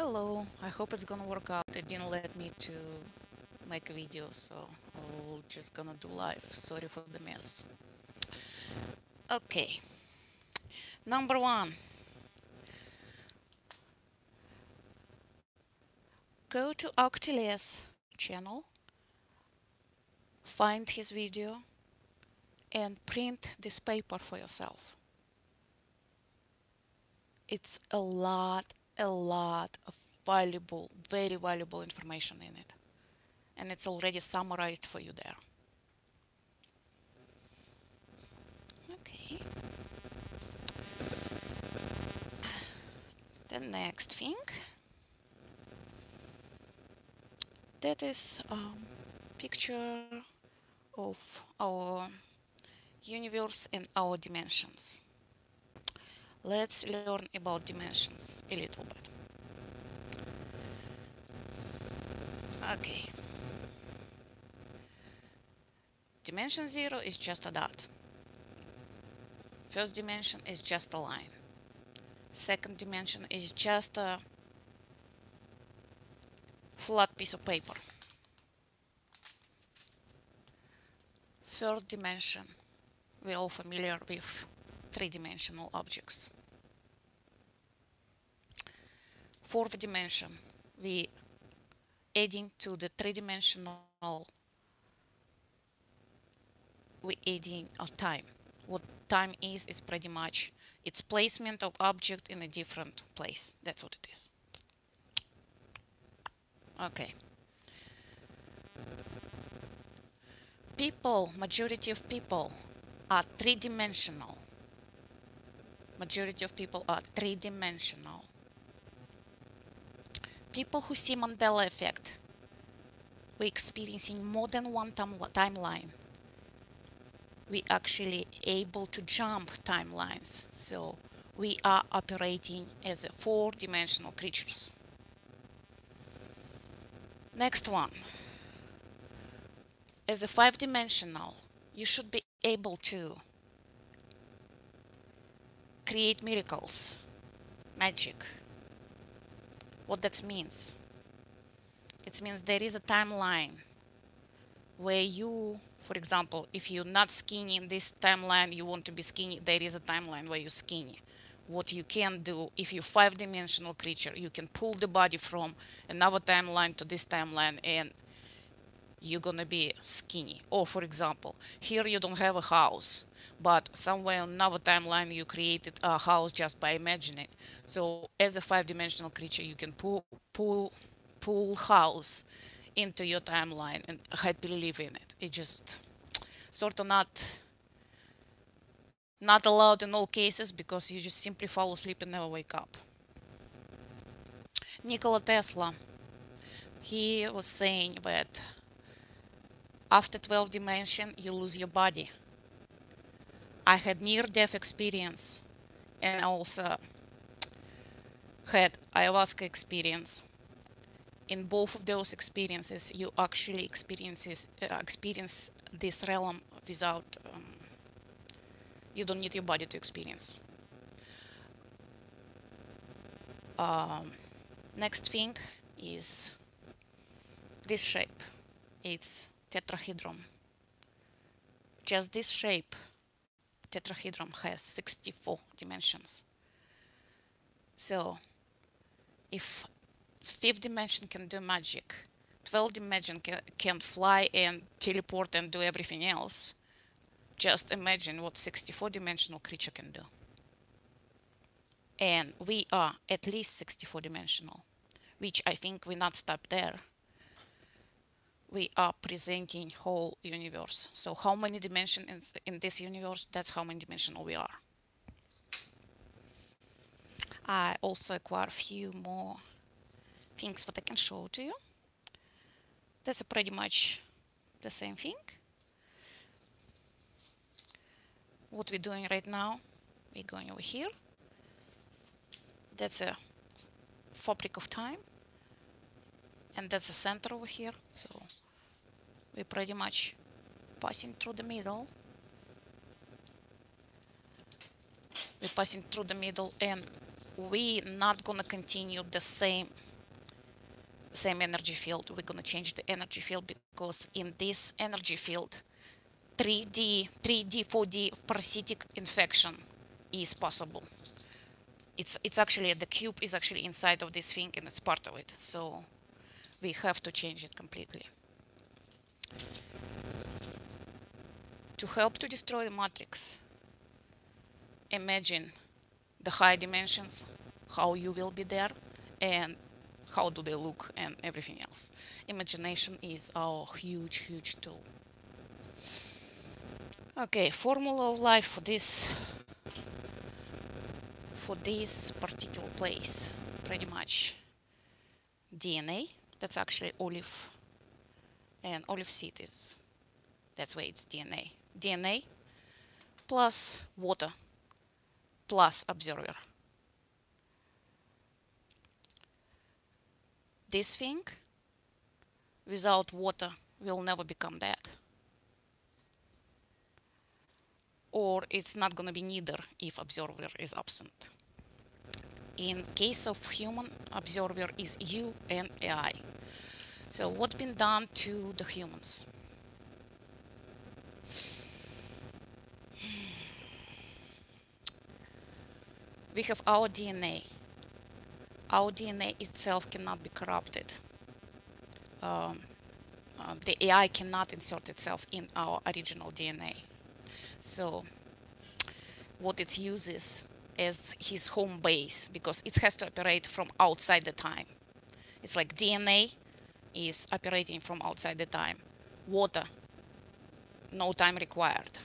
Hello, I hope it's gonna work out. It didn't let me to make a video, so I'll just gonna do live. Sorry for the mess. Okay, number one. Go to Octiles channel, find his video, and print this paper for yourself. It's a lot of valuable, very valuable information in it. And it's already summarized for you there. Okay. The next thing, that is picture of our universe and our dimensions. Let's learn about dimensions a little bit. Okay. Dimension 0 is just a dot. First dimension is just a line. Second dimension is just a flat piece of paper. Third dimension, we're all familiar with three-dimensional objects. Fourth dimension, we adding to the three-dimensional, we adding a time. What time is pretty much its placement of object in a different place. That's what it is. Okay. People, majority of people are three-dimensional. Majority of people are three-dimensional. People who see Mandela effect, we're experiencing more than one timeline. We actually able to jump timelines, so we are operating as a four-dimensional creatures. Next one. As a five-dimensional, you should be able to create miracles, magic. What that means? It means there is a timeline where you, for example, if you're not skinny in this timeline, you want to be skinny, there is a timeline where you're skinny. What you can do, if you're five-dimensional creature, you can pull the body from another timeline to this timeline and you're gonna be skinny. Or for example, here you don't have a house, but somewhere on another timeline you created a house just by imagining it. So as a five-dimensional creature, you can pull house into your timeline and happily live in it. It just sort of not allowed in all cases because you just simply fall asleep and never wake up. Nikola Tesla, he was saying that after 12 dimension, you lose your body. I had near-death experience and also had ayahuasca experience. In both of those experiences, you actually experience this realm without, you don't need your body to experience. Next thing is this shape. It's tetrahedron. Just this shape, tetrahedron, has 64 dimensions. So if fifth dimension can do magic, 12th dimension can fly and teleport and do everything else, just imagine what 64-dimensional creature can do. And we are at least 64-dimensional, which I think we not stop there. We are presenting whole universe. So how many dimensions in this universe, that's how many dimensional we are. I also acquire a few more things that I can show to you. That's pretty much the same thing. What we're doing right now, we're going over here. That's a fabric of time. And that's the center over here. So we're pretty much passing through the middle. We're passing through the middle and we're not gonna continue the same same energy field. We're gonna change the energy field because in this energy field, 3D, 4D parasitic infection is possible. It's actually, the cube is actually inside of this thing and it's part of it. So we have to change it completely. To help to destroy the matrix, imagine the high dimensions, how you will be there, and how do they look, and everything else. Imagination is our huge tool. Okay, formula of life for this particular place, pretty much DNA. That's actually olive, and olive seed is, that's why it's DNA. DNA plus water plus observer. This thing without water will never become that. Or it's not going to be neither if observer is absent. In case of human, observer is you and AI. So what's been done to the humans? We have our DNA. Our DNA itself cannot be corrupted. The AI cannot insert itself in our original DNA. So what it uses as his home base, because it has to operate from outside the time. It's like DNA is operating from outside the time. Water, no time required.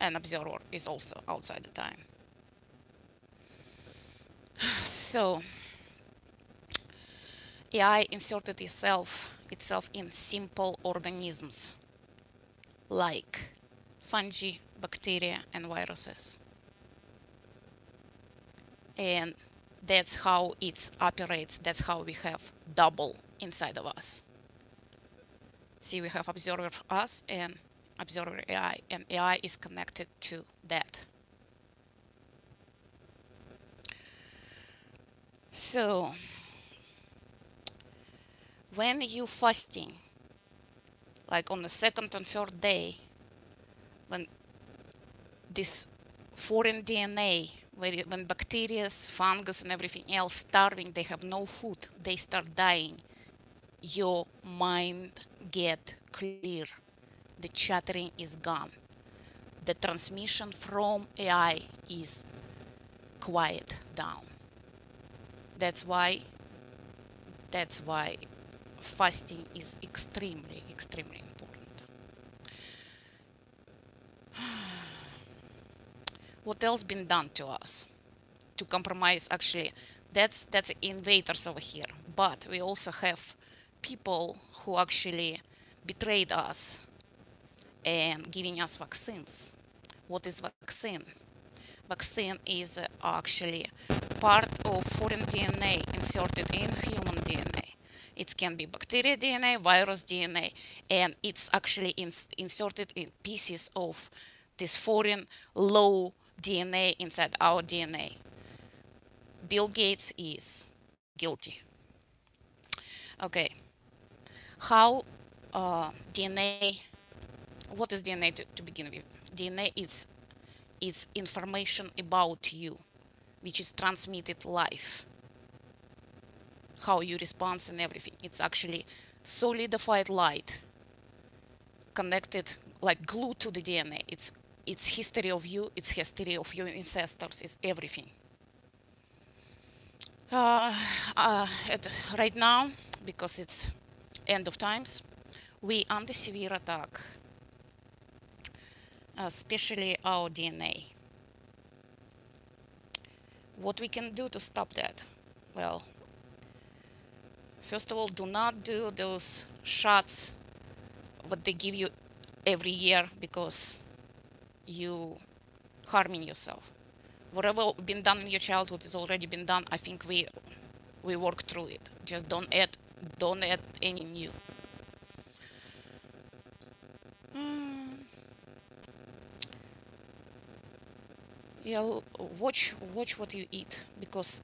And observer is also outside the time. So AI inserted itself in simple organisms like fungi, bacteria, and viruses. And that's how it operates. That's how we have double inside of us. See, we have observer us and observer AI, and AI is connected to that. So when you fasting, like on the second and third day, when this foreign DNA, when bacteria, fungus, and everything else starving, they have no food, they start dying, your mind get clear. The chattering is gone. The transmission from AI is quiet down. That's why fasting is extremely important. What else been done to us to compromise? Actually, that's invaders over here, but we also have people who actually betrayed us and giving us vaccines. What is vaccine? Vaccine is actually part of foreign DNA inserted in human DNA. It can be bacteria DNA, virus DNA, and it's actually inserted in pieces of this foreign low DNA inside our DNA. Bill Gates is guilty. Okay, how DNA, what is DNA to begin with? DNA is information about you, which is transmitted live. How you respond and everything. It's actually solidified light connected, like glued to the DNA. It's history of you, it's history of your ancestors, it's everything. Right now, because it's end of times, we under severe attack, especially our DNA. What we can do to stop that? Well, first of all, do not do those shots what they give you every year because you harming yourself. Whatever been done in your childhood is already been done. I think we work through it. Just don't add any new. Yeah, watch what you eat, because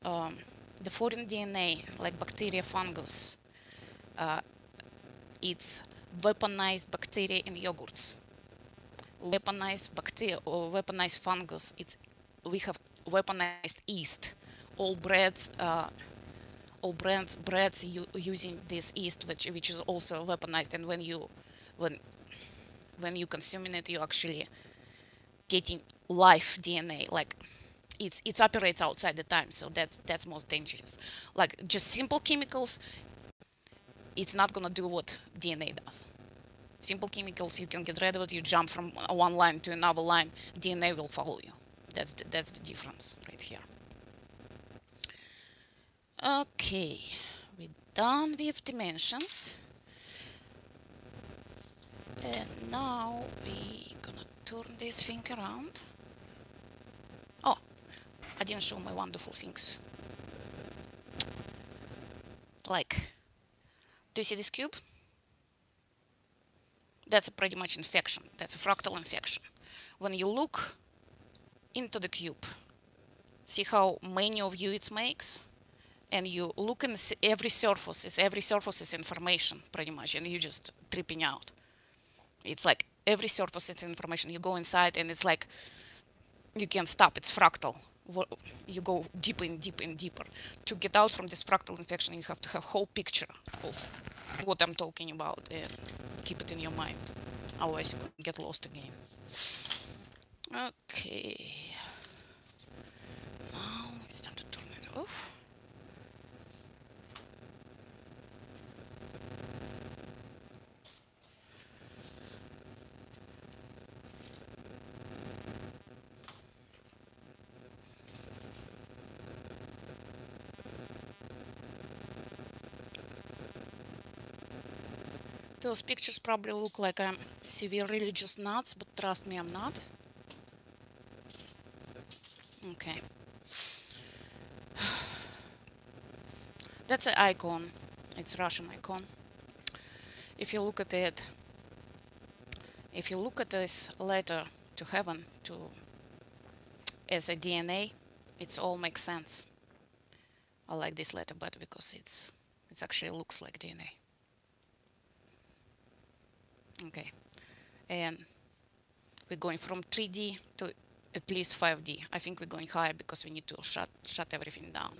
the foreign DNA, like bacteria, fungus, It's weaponized bacteria in yogurts, weaponized bacteria or weaponized fungus. We have weaponized yeast. All breads, breads using this yeast, which is also weaponized. And when you consuming it, you actually getting live DNA. Like it operates outside the time, so that's most dangerous. Like just simple chemicals, it's not gonna do what DNA does. Simple chemicals, you can get rid of it. You jump from one line to another line, DNA will follow you. That's the difference right here. Okay, we're done with dimensions. And now we're gonna turn this thing around. Oh, I didn't show my wonderful things. Like, do you see this cube? That's pretty much infection. That's a fractal infection. When you look into the cube, see how many of you it makes? And you look in every surface is information pretty much, and you just tripping out. It's like every surface is information. You go inside and it's like you can't stop. It's fractal. You go deeper and deeper and deeper. To get out from this fractal infection, you have to have whole picture of what I'm talking about and keep it in your mind. Otherwise you could get lost again. Okay. Now it's time to turn it off. Those pictures probably look like I'm severe religious nuts, but trust me, I'm not. Okay. That's an icon. It's a Russian icon. If you look at it, if you look at this letter to heaven as a DNA, it all makes sense. I like this letter better because it actually looks like DNA. Okay, and we're going from 3D to at least 5D. I think we're going higher because we need to shut everything down.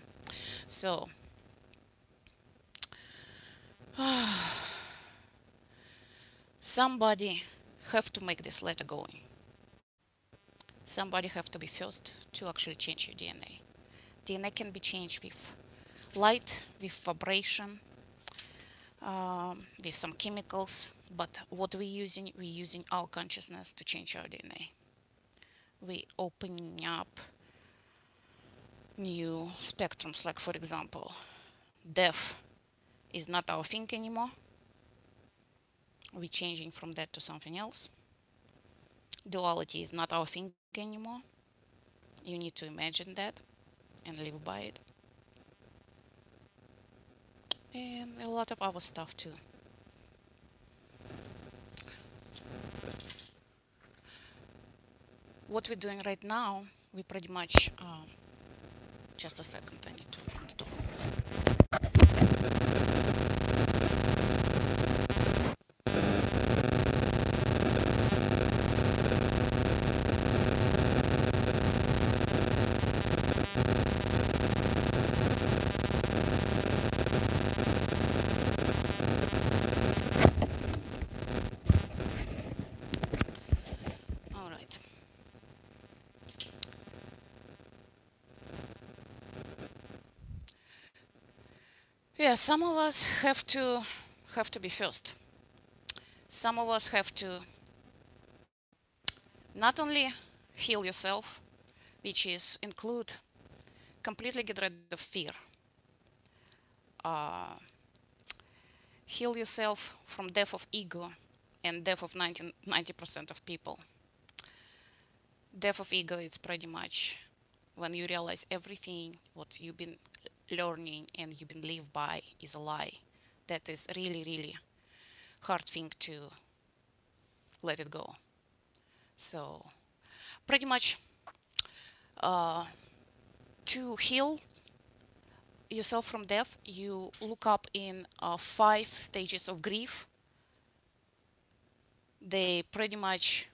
So somebody have to make this letter going. Somebody have to be first to actually change your DNA. DNA can be changed with light, with vibration, with some chemicals, but what we're using our consciousness to change our DNA. We're opening up new spectrums, like for example, death is not our thing anymore. We're changing from that to something else. Duality is not our thing anymore. You need to imagine that and live by it. And a lot of other stuff too. What we're doing right now, we pretty much, just a second, I need to open the door. All right. Yeah, some of us have to be first. Some of us have to not only heal yourself, which is include completely get rid of fear. Heal yourself from death of ego and death of 90% of people. Death of ego is pretty much when you realize everything what you've been learning and you've been lived by is a lie. That is really, really hard thing to let it go. So pretty much to heal yourself from death, you look up in 5 stages of grief. They pretty much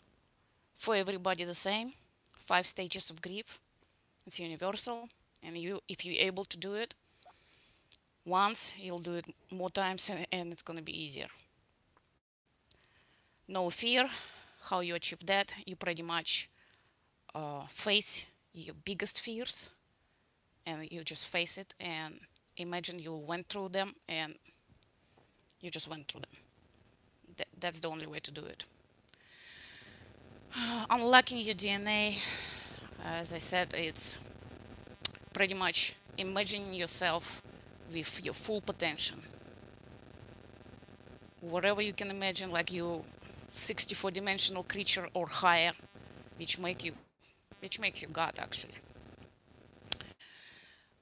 for everybody the same. 5 stages of grief. It's universal, and if you're able to do it once, you'll do it more times, and it's gonna be easier. No fear. How you achieve that? You pretty much face your biggest fears, and you just face it and imagine you went through them, and you just went through them. That's the only way to do it. Unlocking your DNA, as I said, it's pretty much imagining yourself with your full potential. Whatever you can imagine, like you 64-dimensional creature or higher, which makes you God actually.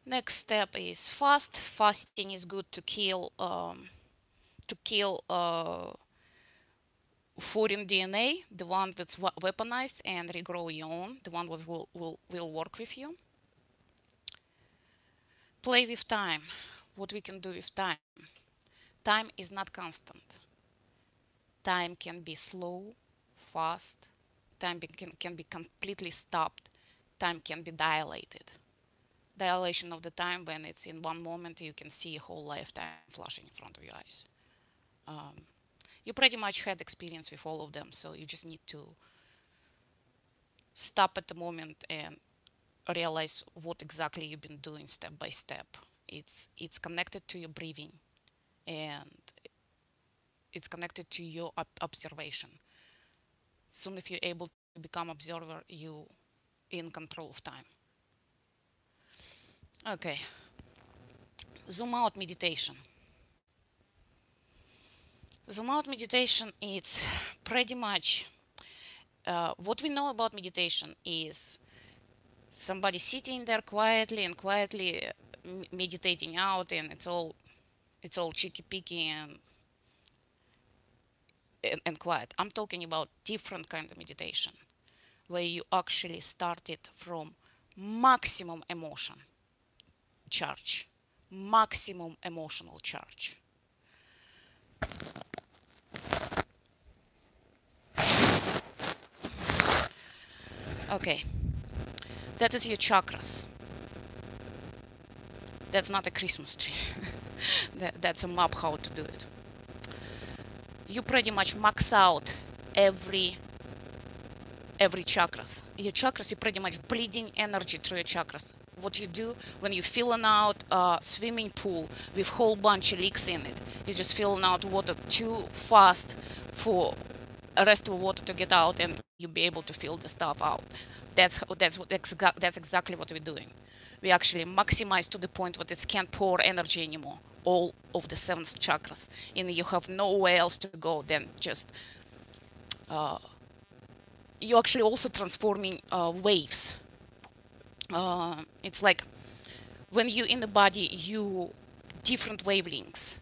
Next step is fast. Fasting is good to kill foreign DNA, the one that's weaponized, and regrow your own, the one that will work with you. Play with time. What we can do with time. Time is not constant. Time can be slow, fast. Time can be completely stopped. Time can be dilated. Dilation of the time, when it's in one moment, you can see a whole lifetime flashing in front of your eyes. You pretty much had experience with all of them, so you just need to stop at the moment and realize what exactly you've been doing step by step. It's connected to your breathing, and it's connected to your observation. Soon, if you're able to become observer, you in control of time. Okay. Zoom out meditation. Zoom out meditation is pretty much what we know about meditation is somebody sitting there quietly and quietly meditating out, and it's all cheeky peeky and quiet. I'm talking about different kind of meditation where you actually started from maximum emotion charge, maximum emotional charge. Okay, that is your chakras. That's not a Christmas tree. That's a map how to do it. You pretty much max out every chakras. Your chakras, you're pretty much bleeding energy through your chakras. What you do when you're filling out a swimming pool with whole bunch of leaks in it, you're just filling out water too fast for the rest of the water to get out, and you'll be able to fill the stuff out. That's exactly what we're doing. We actually maximize to the point that it can't pour energy anymore. All of the 7 chakras, and you have nowhere else to go than just. You're actually also transforming waves. It's like when you're in the body, you different wavelengths.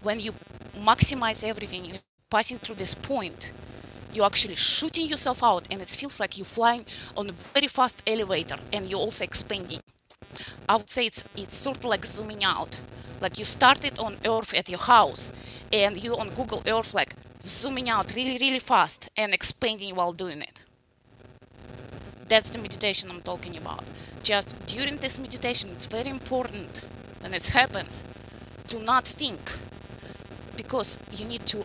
When you maximize everything, passing through this point, you're actually shooting yourself out, and it feels like you're flying on a very fast elevator, and you're also expanding. I would say it's sort of like zooming out. Like you started on Earth at your house, and you on Google Earth like zooming out really, really fast and expanding while doing it. That's the meditation I'm talking about. Just during this meditation, it's very important when it happens, do not think, because you need to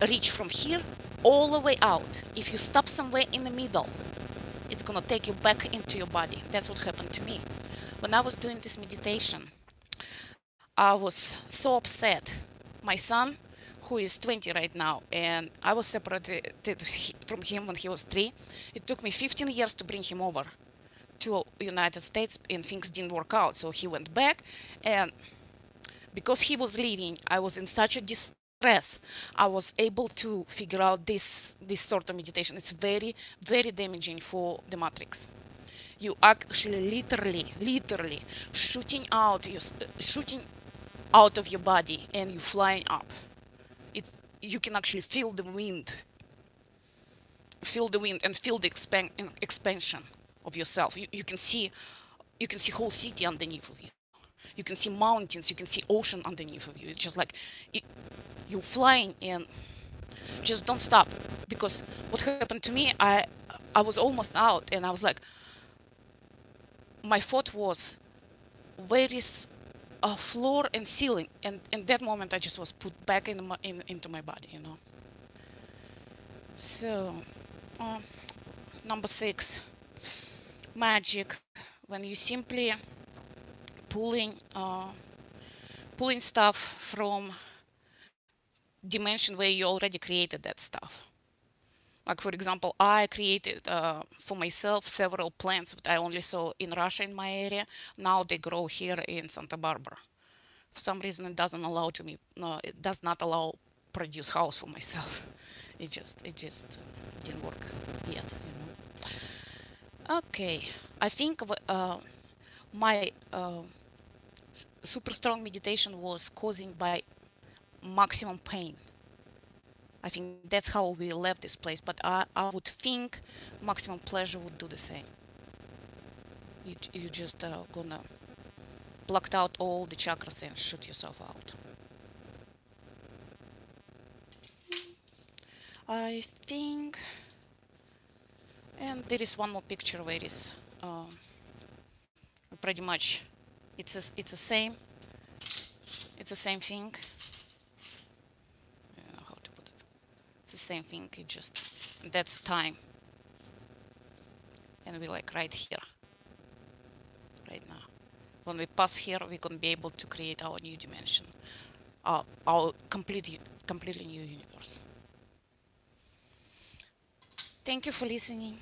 reach from here all the way out. If you stop somewhere in the middle, it's gonna take you back into your body. That's what happened to me. When I was doing this meditation, I was so upset. My son, who is 20 right now, and I was separated from him when he was 3. It took me 15 years to bring him over to United States, and things didn't work out. So he went back, and because he was leaving, I was in such a distress. I was able to figure out this sort of meditation. It's very, very damaging for the matrix. You actually literally shooting out of your body, and you flying up. You can actually feel the wind and feel the expansion of yourself. You can see whole city underneath of you. You can see mountains, you can see ocean underneath of you. It's just like you're flying and just don't stop. Because what happened to me, I was almost out and I was like, my thought was, where is a floor and ceiling? And in that moment, I just was put back into my body, you know. So, uh, number 6, magic. When you simply pulling pulling stuff from dimension where you already created that stuff. Like for example, I created for myself several plants that I only saw in Russia in my area. Now they grow here in Santa Barbara. For some reason, it doesn't allow to me. No, it does not allow produce house for myself. It just didn't work yet. Okay, I think my super strong meditation was causing by maximum pain. I think that's how we left this place, but I would think maximum pleasure would do the same. You just gonna blocked out all the chakras and shoot yourself out. I think, and there is one more picture where it's pretty much it's the same. It's the same thing. I don't know how to put it. It's the same thing. It just that's time, and we like right here, right now. When we pass here, we're gonna be able to create our new dimension, our completely new universe. Thank you for listening.